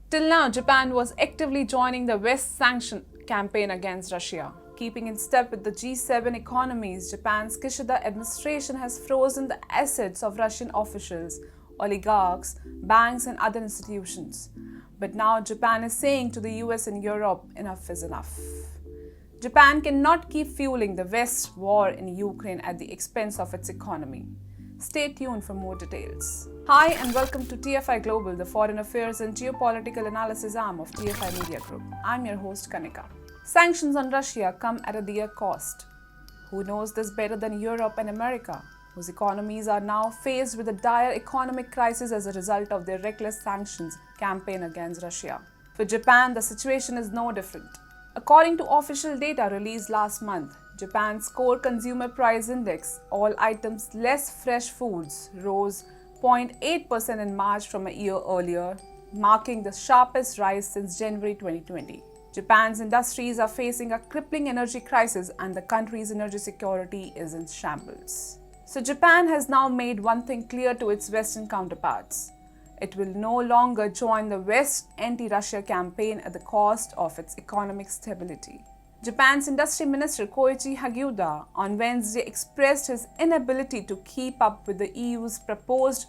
Till now, Japan was actively joining the West sanction campaign against Russia. Keeping in step with the G7 economies, Japan's Kishida administration has frozen the assets of Russian officials, oligarchs, banks, and other institutions. But now Japan is saying to the US and Europe, enough is enough. Japan cannot keep fueling the West's war in Ukraine at the expense of its economy. Stay tuned for more details. Hi and welcome to TFI Global, the foreign affairs and geopolitical analysis arm of TFI Media Group. I'm your host Kanika. Sanctions on Russia come at a dear cost. Who knows this better than Europe and America, whose economies are now faced with a dire economic crisis as a result of their reckless sanctions campaign against Russia. For Japan, the situation is no different. According to official data released last month, Japan's core consumer price index, all items less fresh foods, rose 0.8% in March from a year earlier, marking the sharpest rise since January 2020. Japan's industries are facing a crippling energy crisis and the country's energy security is in shambles. So Japan has now made one thing clear to its Western counterparts. It will no longer join the West anti-Russia campaign at the cost of its economic stability. Japan's Industry Minister Koichi Hagiuda on Wednesday expressed his inability to keep up with the EU's proposed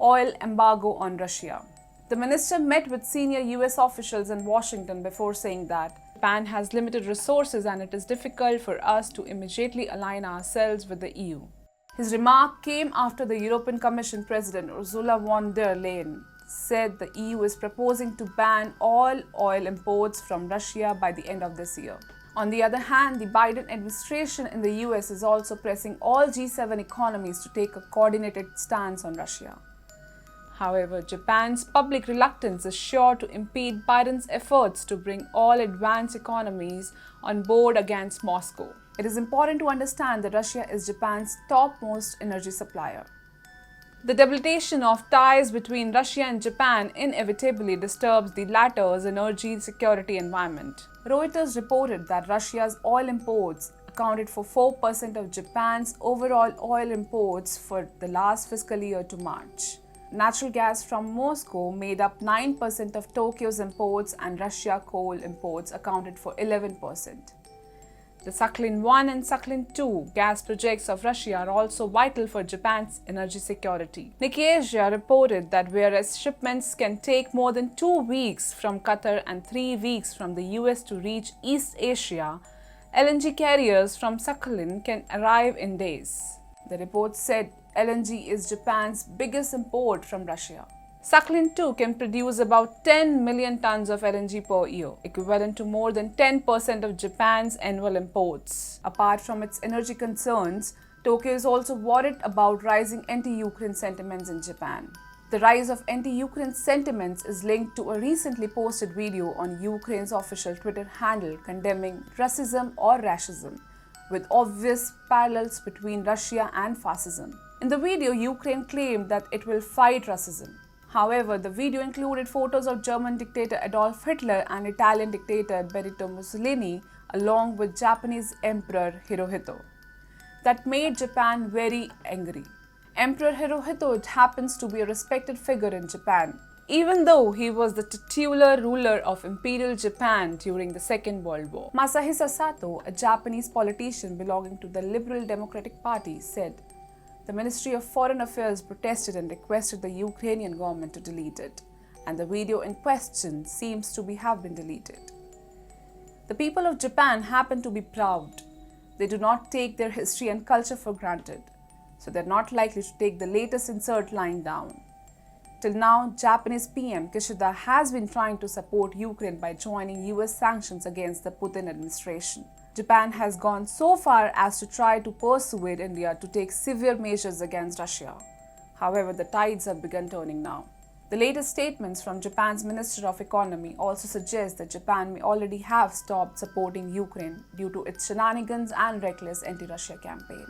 oil embargo on Russia. The minister met with senior US officials in Washington before saying that Japan has limited resources and it is difficult for us to immediately align ourselves with the EU. His remark came after the European Commission President Ursula von der Leyen said the EU is proposing to ban all oil imports from Russia by the end of this year. On the other hand, the Biden administration in the US is also pressing all G7 economies to take a coordinated stance on Russia. However, Japan's public reluctance is sure to impede Biden's efforts to bring all advanced economies on board against Moscow. It is important to understand that Russia is Japan's topmost energy supplier. The debilitation of ties between Russia and Japan inevitably disturbs the latter's energy security environment. Reuters reported that Russia's oil imports accounted for 4% of Japan's overall oil imports for the last fiscal year to March. Natural gas from Moscow made up 9% of Tokyo's imports and Russia coal imports accounted for 11%. The Sakhalin-1 and Sakhalin-2 gas projects of Russia are also vital for Japan's energy security. Nikkei Asia reported that whereas shipments can take more than 2 weeks from Qatar and 3 weeks from the US to reach East Asia, LNG carriers from Sakhalin can arrive in days. The report said LNG is Japan's biggest import from Russia. Sakhalin-2 can produce about 10 million tons of LNG per year, equivalent to more than 10% of Japan's annual imports. Apart from its energy concerns, Tokyo is also worried about rising anti-Ukraine sentiments in Japan. The rise of anti-Ukraine sentiments is linked to a recently posted video on Ukraine's official Twitter handle condemning racism or racism, with obvious parallels between Russia and fascism. In the video, Ukraine claimed that it will fight racism. However, the video included photos of German dictator Adolf Hitler and Italian dictator Benito Mussolini, along with Japanese Emperor Hirohito. That made Japan very angry. Emperor Hirohito happens to be a respected figure in Japan, even though he was the titular ruler of Imperial Japan during the Second World War. Masahisa Sato, a Japanese politician belonging to the Liberal Democratic Party, said, "The Ministry of Foreign Affairs protested and requested the Ukrainian government to delete it, and the video in question seems to have been deleted." The people of Japan happen to be proud. They do not take their history and culture for granted, so they're not likely to take the latest insert lying down. Till now, Japanese PM Kishida has been trying to support Ukraine by joining US sanctions against the Putin administration. Japan has gone so far as to try to persuade India to take severe measures against Russia. However, the tides have begun turning now. The latest statements from Japan's Minister of Economy also suggest that Japan may already have stopped supporting Ukraine due to its shenanigans and reckless anti-Russia campaign.